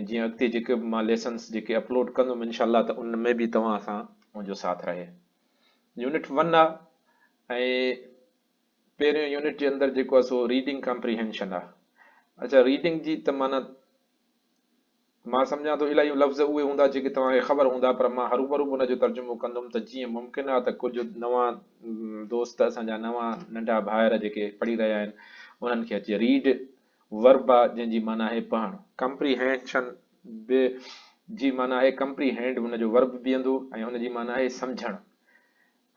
जी अगते जेके मां लेसन्स जेके अपलोड कंदुमि इंशाल्लाह त उन में भी तव्हां सां मुंहिंजो साथ रहे। यूनिट 1 आहे ऐं पहिरियों यूनिट जे अंदरि जेको आहे सो रीडिंग कॉम्प्रीहेंशन आहे। अच्छा, रीडिंग जी त माना मां सम्झां थो इलाही लफ़्ज़ उहे हूंदा जेके तव्हांखे ख़बर हूंदा, पर मां हरूभरू उनजो तर्जुमो कंदुमि त जीअं मुमकिन आहे त कुझु नवां दोस्त असांजा नवां नंढा भाइर जेके पढ़ी रहिया आहिनि उन्हनि खे अचे। रीड वर्ब आहे जंहिंजी माना आहे पढ़णु। कॉम्प्रीहेंशन बि जी माना आहे कॉम्प्रीहेंड, हुनजो वर्ब बीहंदो ऐं हुनजी माना आहे सम्झणु।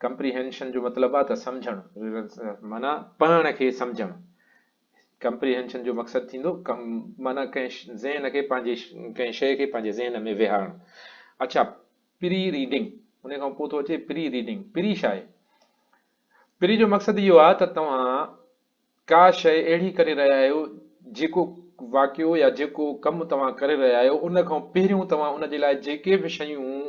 कॉम्प्रीहेंशन जो मतिलबु आहे त सम्झणु, माना पढ़ण खे सम्झणु। कॉम्प्रीहेंशन जो मक़सदु थींदो माना कंहिं ज़हन खे पंहिंजे कंहिं शइ खे पंहिंजे ज़हन में विहारणु। अच्छा, प्री रीडिंग, उन खां पोइ थो अचे प्री रीडिंग। प्री छा आहे? प्री जो मक़सदु इहो आहे त तव्हां का शइ अहिड़ी करे रहिया आहियो, जेको वाक़ियो या जेको कमु तव्हां करे रहिया आहियो उन खां पहिरियों तव्हां उन जे लाइ जेके बि शयूं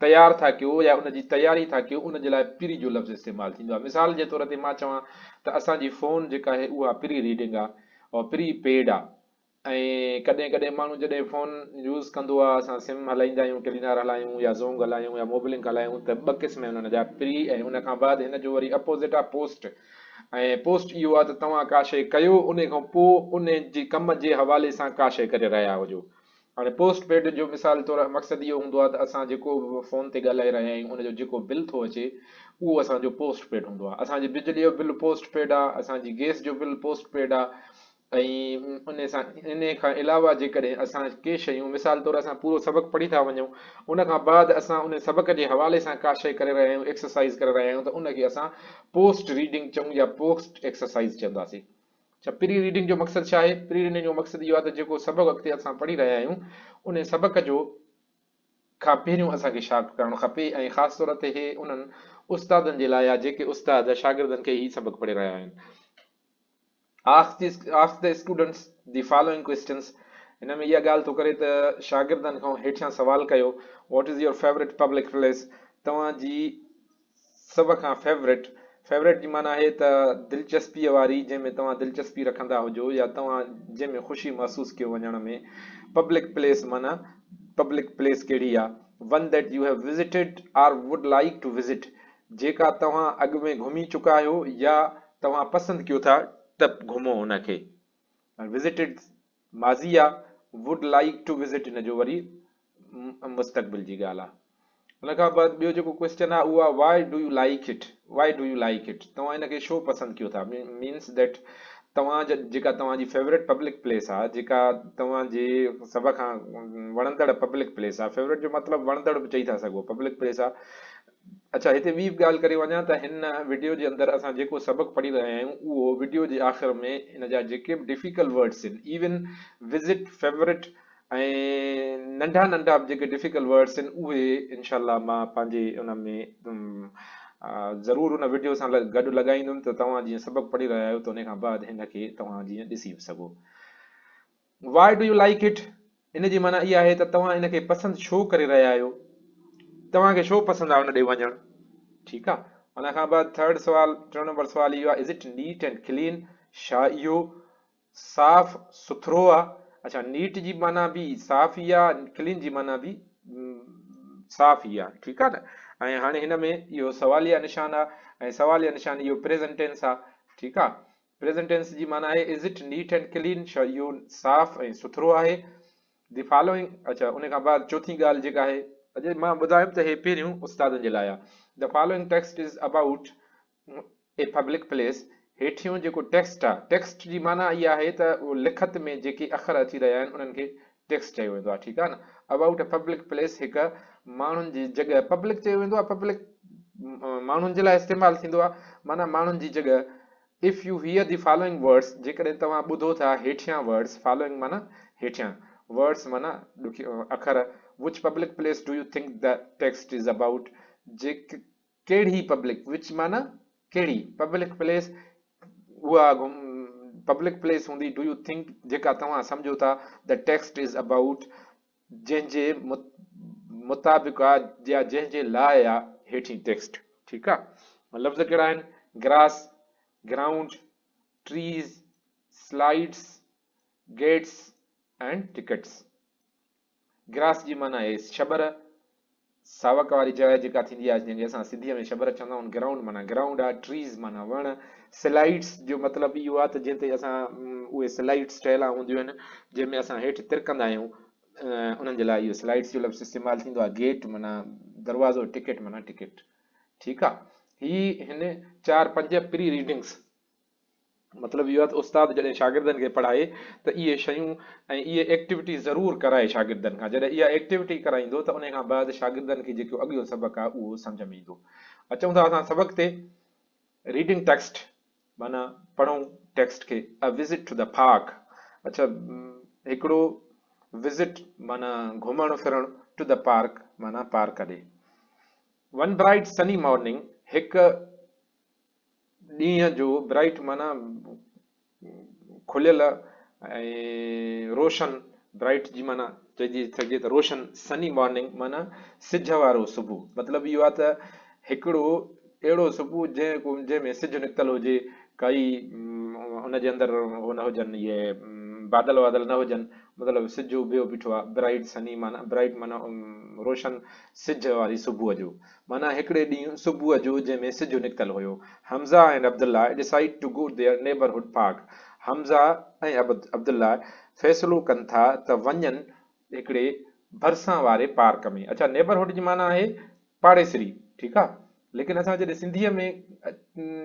तयारु था कयो या उनजी तयारी था कयो उन जे लाइ प्री जो लफ़्ज़ इस्तेमालु थींदो आहे। मिसाल जे तौर ते मां चवां त असांजी फ़ोन जेका आहे उहा प्री रीडिंग आहे और प्री पेड आहे। ऐं कॾहिं कॾहिं माण्हू जॾहिं फ़ोन यूज़ कंदो आहे, असां सिम हलाईंदा आहियूं, टेलीनार हलायूं या ज़ोंग हलायूं या मोबिलिंक हलायूं, त ॿ क़िस्म आहिनि हुन जा, प्री ऐं उन खां बाद हिन जो वरी अपोज़िट आहे पोस्ट। ऐं पोस्ट इहो आहे त तव्हां का शइ कयो उन खां पोइ उन जी कम जे हवाले सां का शइ करे रहिया हुजो। हाणे पोस्ट पेड जो मिसाल तौरु मक़सदु इहो हूंदो आहे त असां जेको फ़ोन ते ॻाल्हाए रहिया आहियूं उनजो जेको बिल थो अचे उहो असांजो पोस्ट पेड हूंदो आहे। असांजी बिजलीअ जो बिल पोस्ट पेड आहे, असांजी गैस जो बिल पोस्ट पेड आहे। ऐं उन सां इन खां अलावा जेकॾहिं असां के शयूं मिसाल तौरु असां पूरो सबक़ु पढ़ी था वञूं, उन खां बाद असां उन सबक़ जे हवाले सां का शइ करे रहिया आहियूं, एक्सरसाइज़ करे रहिया आहियूं, त उनखे असां पोस्ट रीडिंग चऊं या पोस्ट एक्सरसाइज़ चवंदासीं। अच्छा, प्री रीडिंग जो मक़सदु छा आहे? प्री रीडिंग जो मक़सदु इहो आहे त जेको सबक़ु अॻिते असां पढ़ी रहिया आहियूं उन सबक़ जो खां पहिरियों असांखे छा करणु खपे, ऐं ख़ासि तौर ते हे उन्हनि उस्तादनि जे लाइ आहे जेके उस्ताद शागिर्दनि खे ई सबक़ु पढ़ी रहिया आहिनि। Ask the students the following questions. हिन में इहा ॻाल्हि थो करे त शागिर्दनि खां हेठियां सवाल कयो, what is your favourite public place? तव्हांजी सभ खां फेवरेट जी माना आहे त दिलचस्पीअ वारी, जंहिंमें तव्हां दिलचस्पी रखंदा हुजो या तव्हां जंहिंमें ख़ुशी महसूसु कयो वञण में। पब्लिक प्लेस माना पब्लिक प्लेस कहिड़ी आहे? One that you have visited or would like to visit, जेका तव्हां अॻु में घुमी चुका आहियो या तव्हां पसंदि कयो था त घुमो उनखे। विज़िटेड माज़ी आहे, would like to visit in जो वरी मुस्तक़बिल जी ॻाल्हि आहे। हुन खां बाद ॿियो जेको क्वेश्चन आहे उहो आहे why do U like it? Why do U like it, तव्हां हिनखे छो पसंदि कयो था? मीन्स दैट तव्हां जेका तव्हांजी फेवरेट पब्लिक प्लेस आहे, जेका तव्हांजे सभ खां वणंदड़ पब्लिक प्लेस आहे, फेवरेट जो मतिलबु वणंदड़ बि चई था सघो, पब्लिक प्लेस आहे। अच्छा, हिते ॿी बि ॻाल्हि करे वञा त हिन वीडियो जे अंदरि असां जेको सबक़ु पढ़ी रहिया आहियूं उहो वीडियो जे आख़िर में हिन जा जेके बि डिफिकल्ट वर्ड्स आहिनि, इवन विज़िट, फेवरेट ऐं नंढा नंढा जेके डिफिकल्ट वर्ड्स आहिनि उहे इनशाला मां पंहिंजे उन में ज़रूरु उन वीडियो सां गॾु लॻाईंदुमि त तव्हां जीअं सबक़ु पढ़ी रहिया आहियो त उन खां बाद हिनखे तव्हां जीअं ॾिसी सघो। Why do U like it, इन जी माना इहा आहे त तव्हां इनखे पसंदि छो करे रहिया आहियो, तव्हांखे छो पसंदि आहे हुन ॾे वञणु। ठीकु आहे। हुन खां बाद टियों नंबर सवाल इहो आहे, is it neat and clean, छा इहो साफ़ सुथरो आहे? अच्छा, नीट जी माना बि साफ़ ई आहे, क्लीन जी माना बि साफ़ ई आहे। ठीकु आहे न। ऐं हाणे हिन में इहो सवालिया निशान आहे ऐं सवालिया निशान इहो प्रेज़ेंट टेंस आहे। ठीकु आहे। प्रेज़ेंट टेंस जी माना आहे is it neat and clean, छा इहो साफ़ ऐं सुथरो आहे? दी फॉलोइंग, अच्छा उन खां बाद चौथी ॻाल्हि जेका आहे, अॼु मां ॿुधायुमि त हे पहिरियों उस्तादनि जे लाइ आहे। The following text is about a public place. हेठियों जेको टेक्स्ट आहे, टेक्स्ट जी माना इहा आहे त उहो लिखत में जेके अखर अची रहिया आहिनि उन्हनि खे टेक्स्ट चयो वेंदो आहे। ठीकु आहे न। अबाउट अ पब्लिक प्लेस हिकु माण्हुनि जी जॻह, पब्लिक चयो वेंदो आहे, पब्लिक माण्हुनि जे लाइ इस्तेमालु थींदो आहे, माना माण्हुनि जी जॻह। If U here the following words, जेकॾहिं तव्हां ॿुधो था हेठियां वर्ड्स, फॉलोइंग माना हेठियां, वर्ड्स माना अखर, विच public place do U think the text is about, कहिड़ी पब्लिक, विच माना कहिड़ी, पब्लिक प्लेस उहा पब्लिक प्लेस हूंदी, डू यू थिंक जेका तव्हां सम्झो था, द टेक्स्ट इज़ अबाउट जंहिंजे मुताबिक़ आहे या जंहिंजे लाइ आहे हेठी टेक्स्ट। ठीकु आहे। लफ़्ज़ कहिड़ा आहिनि? Grass, ground, trees, slides, gates, and tickets. Grass जी माना आहे शबर, सावक वारी जॻह जेका थींदी आहे जंहिंखे असां सिंधीअ में शबर चवंदा आहियूं। ग्राउंड माना ग्राउंड आहे, ट्रीज़ माना वण, स्लाइड्स जो मतिलबु इहो आहे त जिते असां उहे स्लाइड्स ठहियल हूंदियूं आहिनि जंहिंमें असां हेठि तिरकंदा आहियूं, उन्हनि जे लाइ इहो स्लाइड्स जो लफ़्ज़ इस्तेमालु थींदो आहे। गेट माना दरवाज़ो, टिकट माना टिकट। ठीकु आहे। ही हिन 4-5 प्री रीडिंग्स मतिलबु इहो आहे त उस्ताद जॾहिं शागिर्दनि खे पढ़ाए त इहे शयूं ऐं इहे एक्टिविटी ज़रूरु कराए शागिर्दनि खां। जॾहिं इहा एक्टिविटी कराईंदो त उन खां बाद शागिर्दनि खे जेको अॻियो सबक़ु आहे उहो सम्झ में ईंदो। अचूं था असां सबक़ ते। रीडिंग टेक्स्ट माना पढ़ूं टेक्स्ट खे। अ विज़िट टू द पार्क। अच्छा, हिकिड़ो विज़िट माना घुमणु फिरणु, टू द पार्क माना पार्क ॾे। वन ब्राइट सनी मॉर्निंग, हिकु ॾींहं जो, ब्राइट माना खुलियल ऐं रोशन, ब्राइट जी माना चइजी सघे त रोशन, सनी मॉर्निंग माना सिज वारो सुबुह। मतिलबु इहो आहे त हिकिड़ो अहिड़ो सुबुह जंहिंमें सिज निकितल हुजे, काई उनजे अंदरि हो न हुजनि, इहे बादल वादल न हुजनि, मतिलबु सिज उभियो बीठो आहे। ब्राइट सनी माना, ब्राइट माना रोशन, सिज वारी सुबुह जो माना हिकिड़े ॾींहुं सुबुह जो जंहिंमें सिज निकितल हुयो। Hamza and Abdullah decide to go their neighbourhood park. Hamza ऐं अब्दुल्ला फ़ैसिलो कनि था त वञनि हिकिड़े भरिसां वारे पार्क में। अच्छा, नेबरहुड जी माना आहे पाड़ेसरी। ठीकु आहे। लेकिन असां जॾहिं सिंधीअ में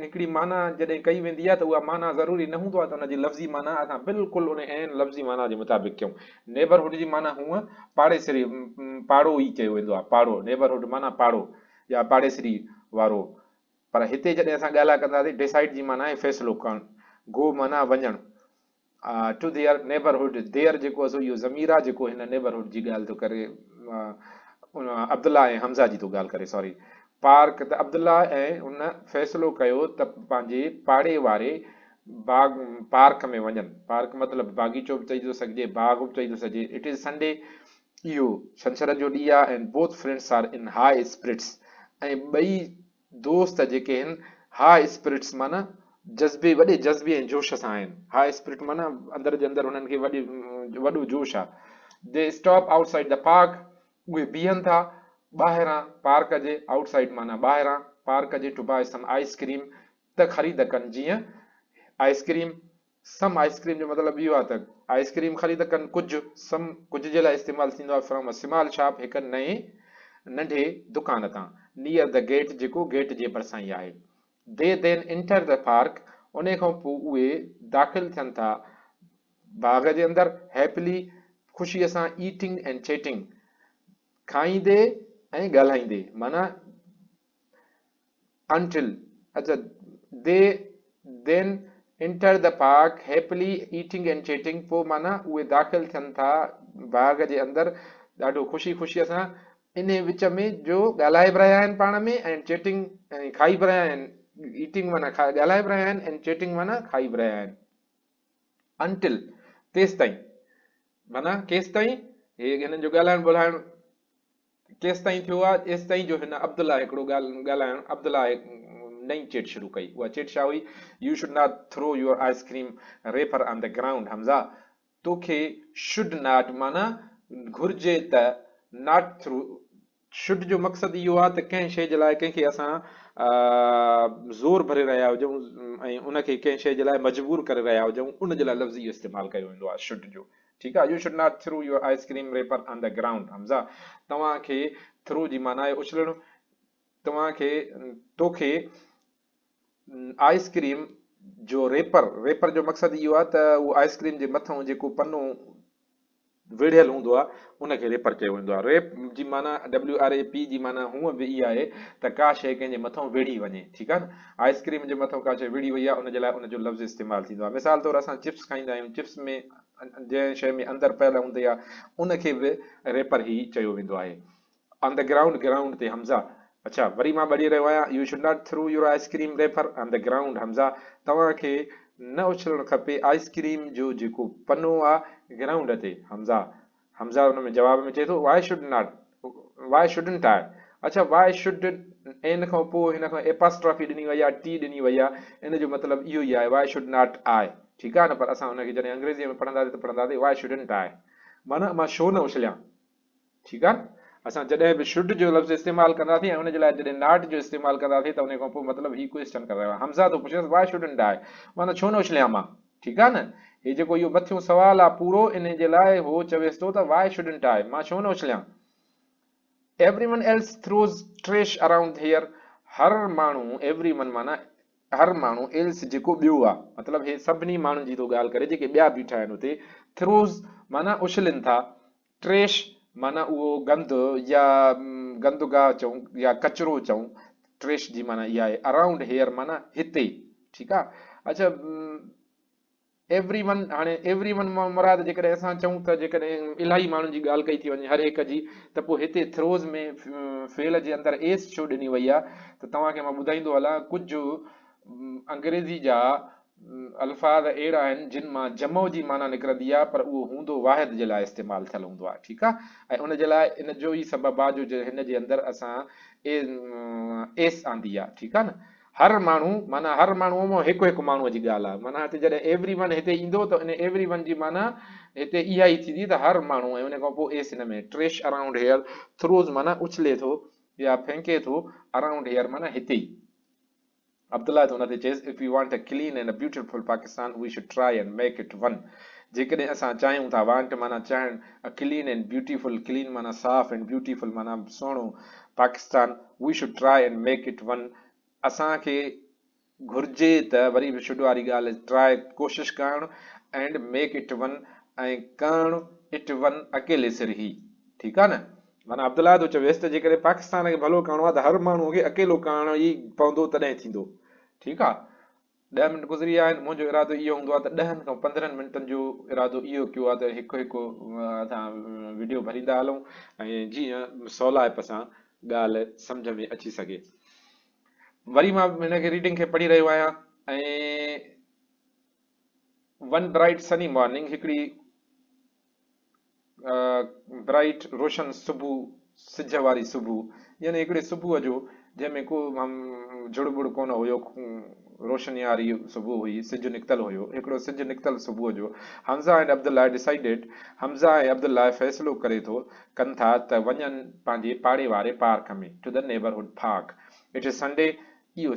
हिकिड़ी माना जॾहिं कई वेंदी आहे त उहा माना ज़रूरी न हूंदो आहे त हुनजी लफ़्ज़ी माना असां बिल्कुलु उन ऐं लफ़्ज़ी माना जे मुताबिक़ कयूं। नेबरहुड जी माना हूअं पाड़ेसरी, पाड़ो ई चयो वेंदो आहे। पाड़ो, नेबरहुड माना पाड़ो या पाड़ेसरी वारो। पर हिते जॾहिं असां ॻाल्हि कंदासीं, डिसाइड जी माना आहे फ़ैसिलो करणु, गो माना वञणु, टू देयर नेबरहुड। देयर जेको आहे इहो ज़मीर आहे जेको हिन नेबरहुड जी ॻाल्हि थो करे, अब्दुल्ला ऐं हमज़ा जी थो ॻाल्हि करे, सॉरी। पार्क त अब्दुल्ला ऐं उन फ़ैसिलो कयो त पंहिंजे पाड़े वारे बाग पार्क में वञनि। पार्क मतिलबु बाग़ीचो बि चई थो सघिजे, बाग बि चई थो सघिजे। इट इज़ संडे, इहो छंछर जो ॾींहुं आहे। And both friends are in high spirits, ऐं ॿई दोस्त जेके आहिनि हाई स्पिरिट्स माना जज़्बे, वॾे जज़्बे ऐं जोश सां आहिनि। हाई स्पिरिट माना अंदरि जे अंदरि हुननि खे वॾो जोश आहे। They stop outside the park, उहे बीहनि था ॿाहिरां पार्क जे। आउटसाइड माना ॿाहिरां पार्क जे। टू बाय सम आइसक्रीम, त ख़रीद कनि जीअं आइसक्रीम। सम आइसक्रीम जो मतिलबु इहो आहे त आइसक्रीम ख़रीद कनि कुझु। सम कुझु जे लाइ इस्तेमालु थींदो आहे। फ्रॉम अ स्मॉल शॉप, हिकु नंढे दुकान तां। नियर द गेट, जेको गेट जे भरिसां ई आहे। दे देन इंटर द पार्क, उन खां पोइ उहे दाख़िल थियनि था बाग जे अंदरि। हैप्पीली, ख़ुशीअ सां। ईटिंग एंड चैटिंग, खाईंदे ऐं ॻाल्हाईंदे माना until। अच्छा, they then enter the park happily eating and chatting, पोइ माना उहे दाख़िल थियनि था बाग जे अंदरि ॾाढो ख़ुशीअ सां। इन विच में जो ॻाल्हाए बि रहिया आहिनि पाण में, ऐं चैटिंग ऐं खाई बि रहिया आहिनि। ईटिंग माना ॻाल्हाए बि रहिया आहिनि, ऐं चैटिंग माना खाई बि रहिया आहिनि। अंटिल, तेसि ताईं माना केसि ताईं, हे हिननि जो ॻाल्हाइण ॿोल्हाइण केसि ताईं थियो आहे, एसि ताईं जो हिन अब्दुल्ला हिकिड़ो ॻाल्हाइण, अब्दुल्ला नई चिट शुरू कई। उहा चिट छा हुई? You should not throw your ice cream wrapper on the ground Hamza. तोखे शुड नॉट माना घुर्जे त, नॉट थ्रू, शुड जो मक़सदु इहो आहे त कंहिं शइ जे लाइ कंहिंखे असां ज़ोर भरे रहिया हुजूं ऐं उनखे कंहिं शइ जे लाइ मजबूर करे रहिया हुजूं, उन जे लाइ लफ़्ज़ इहो इस्तेमालु कयो वेंदो आहे शुड जो। ठीकु आहे। You should not throw your ice cream wrapper on the ground Hamza. तव्हांखे थ्रू जी माना आहे उछलणु। तव्हांखे, तोखे आइसक्रीम जो रेपर, रेपर जो मक़सदु इहो आहे त उहो आइसक्रीम जे मथां जेको पनो विढ़ियल हूंदो आहे उनखे रेपर चयो वेंदो आहे। रेप जी माना WRAP जी माना हूअं बि इहा आहे त का शइ कंहिंजे मथां विढ़ी वञे। ठीकु आहे न। आइसक्रीम जे मथां का शइ विढ़ी वई आहे, उनजे लाइ उनजो लफ़्ज़ इस्तेमालु थींदो आहे। मिसाल तौरु असां चिप्स खाईंदा आहियूं, चिप्स में जंहिं शइ में अंदरि पियल हूंदी आहे उनखे बि रेपर ई चयो वेंदो आहे। ऑन द ग्राउंड, ग्राउंड ते हमज़ा। अच्छा, वरी मां ॿड़ी रहियो आहियां। You should not throw your ice cream wrapper on the ground Hamza. तव्हांखे न उछलणु खपे आइसक्रीम जो जेको पनो आहे ग्राउंड ते हमज़ा। हमज़ा हुन में जवाब में चए थो why should not, why shouldn't आहे। अच्छा, वाई शुड, इन खां पोइ हिन खां एपास्ट्रॉफी ॾिनी वई आहे, टी ॾिनी वई आहे। इन जो मतिलबु इहो ई आहे, वाई शुड नॉट आहे। ठीकु आहे न, पर असां हुनखे जॾहिं अंग्रेज़ीअ में पढ़ंदासीं त पढ़ंदासीं वाई शुडंट आई, माना मां छो न उछलियां। ठीकु आहे न, असां जॾहिं बि शुड जो लफ़्ज़ इस्तेमालु कंदासीं ऐं हुनजे लाइ जॾहिं नॉट जो इस्तेमालु कंदासीं त उन खां पोइ मतिलबु ही क्वेश्चन कर रहियो आहे। हमज़ा थो पुछेसि वाई शुडंट आई, माना छो न उछलियां मां। ठीकु आहे न, हे जेको इहो मथियों सुवालु आहे पूरो, इन जे लाइ हो चवेसि थो त वाई शुडंट आई, मां छो न उछलियां। everyone else throws trash around here, हर माण्हू everyone माना हर माण्हू else जेको ॿियो आहे, मतिलबु हे सभिनी माण्हुनि जी थो ॻाल्हि करे जेके ॿिया बीठा आहिनि हुते। थ्रोज माना उछलनि था, ट्रेश माना उहो गंदु या गंदुगाह चऊं या कचिरो चऊं, ट्रेश जी माना इहा आहे। अराउंड हेयर माना हिते। ठीकु आहे, अच्छा एवरी वन, हाणे एवरी वन मां मुराद जेकॾहिं असां चऊं त जेकॾहिं इलाही माण्हुनि जी ॻाल्हि कई थी वञे हर हिक जी, त पोइ हिते थ्रोज़ में फेल जे अंदरि एस छो ॾिनी वई आहे, त तव्हांखे मां ॿुधाईंदो हलां कुझु अंग्रेज़ी जा अल्फाज़ अहिड़ा आहिनि जिन मां जमो जी माना निकिरंदी आहे, पर उहो हूंदो वाहिद जे लाइ इस्तेमालु थियल हूंदो आहे। ठीकु आहे, ऐं उन जे लाइ इन जो ई सबबु आहे जो हिन जे अंदरि असां एस आंदी आहे। ठीकु आहे न, हर माण्हू माना हर माण्हूअ मां हिकु हिकु माण्हूअ जी ॻाल्हि आहे, माना हिते जॾहिं एवरी वन हिते ईंदो त इन एवरी वन जी माना हिते इहा ई थींदी त हर माण्हू, ऐं उन खां पोइ एस हिन में ट्रेश अराउंड हेयर, थ्रोज माना उछले थो या फेंके थो, अराउंड हेयर माना हिते ई। अब्दुल्ला तो हुनते चएसि if you want a clean and a beautiful Pakistan we should try and make it one, जेकॾहिं असां चाहियूं था, वांट माना चाहिण, a clean and beautiful, clean माना साफ़ एंड ब्यूटीफुल माना सुहिणो Pakistan, we should try and make it one, असांखे घुर्जे त वरी बि शुड वारी ॻाल्हि ट्राई कोशिशि करणु, एंड मेक इट वन ऐं करणु इट वन अकेले सिर ही। ठीकु आहे न, माना अब्दुल्ला थो चवेसि त जेकॾहिं पाकिस्तान खे भलो करणो आहे त हर माण्हूअ खे अकेलो करणु ई पवंदो तॾहिं थींदो। ठीकु आहे, 10 मिंट गुज़री विया आहिनि, मुंहिंजो इरादो इहो हूंदो आहे त 10 खां 15 मिंटनि जो इरादो इहो कयो आहे त हिकु हिकु असां वीडियो भरींदा हलूं ऐं जीअं सवलाइप सां ॻाल्हि सम्झ में अची सघे। वरी मां हिनखे रीडिंग खे पढ़ी रहियो आहियां, ऐं वन ब्राइट सनी मॉर्निंग, हिकिड़ी ब्राइट रोशन सुबुह, सिज वारी सुबुह, यानी हिकिड़े सुबुह जो जंहिंमें को जुड़बुड़ कोन हुयो, रोशनी वारी सुबुह हुई, सिज निकितल हुयो, हिकिड़ो सिज निकितल सुबुह जो हमज़ा एंड अब्दुल्ला डिसाइडेड, हमज़ा ऐं अब्दुल्ला फ़ैसिलो करे थो कनि था त वञनि पंहिंजे पाड़े वारे पार्क में, to the neighbourhood park. It is Sunday, इहो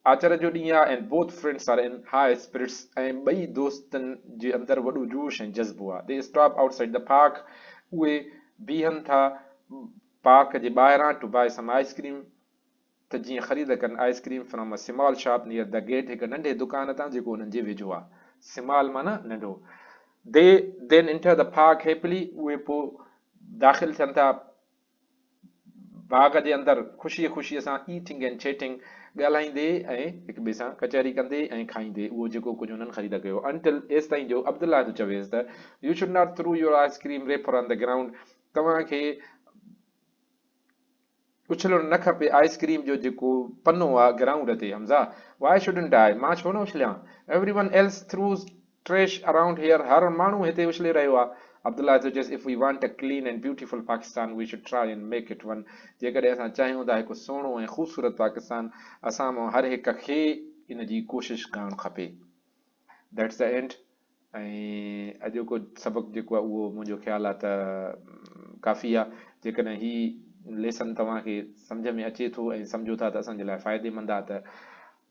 आचर जो ॾींहुं आहे, and both friends are in high spirits, ऐं ॿई दोस्तनि जे अंदरि वॾो जोश ऐं जज़्बो आहे। They stop outside the park, उहे बीहनि था पार्क जे ॿाहिरां, टू बाय सम आइसक्रीम, त जीअं ख़रीद कनि ice cream from a small shop near the gate, हिकु नंढे दुकान तां जेको हुननि जे वेझो आहे, स्मॉल माना नंढो। दे देन एंटर द पार्क हैप्पीली, उहे पोइ दाख़िल थियनि था बाग जे अंदरि ख़ुशीअ ख़ुशीअ सां, ईटिंग एंड चैटिंग, ॻाल्हाईंदे ऐं हिक ॿिए सां कचहरी कंदे ऐं खाईंदे उहो जेको कुझु हुननि ख़रीद कयो, अंटिल एसि ताईं जो अब्दुल्ला जो चवेसि त you should not throw your ice cream wrapper on the ground, तव्हांखे उछलणु न खपे आइसक्रीम जो जेको पनो आहे ग्राउंड ते। हमज़ा वाई शुडंट आई, मां छो न उछलियां। Everyone else throws trash around here, हर माण्हू हिते उछले रहियो आहे। Abdullah suggest if we want a clean and beautiful Pakistan we should try and make it one, जेकॾहिं असां चाहियूं था हिकु सुहिणो ऐं ख़ूबसूरत पाकिस्तान, असां मां हर हिक खे इन जी कोशिशि करणु खपे। That's the end. ऐं अॼोको सबक़ु जेको आहे उहो मुंहिंजो ख़्यालु आहे त काफ़ी आहे। जेकॾहिं ही लेसन तव्हांखे सम्झ में अचे थो ऐं सम्झो था त असांजे लाइ फ़ाइदेमंद आहे त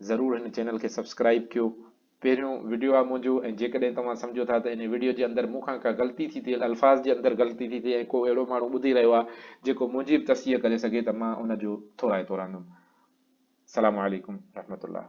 ज़रूरु हिन चैनल खे सब्सक्राइब कयो। पहिरियों वीडियो आहे मुंहिंजो, ऐं जेकॾहिं तव्हां सम्झो था त इन वीडियो जे अंदरि मूंखां का ग़लती थी थिए, अल्फाज़ जे अंदरि ग़लती थी थिए, ऐं को अहिड़ो माण्हू ॿुधी रहियो आहे जेको मुंहिंजी बि तस्सीह करे सघे, त मां उनजो थोराए थोरंदुमि। सलाम अलैकुम रहमतुल्लाह।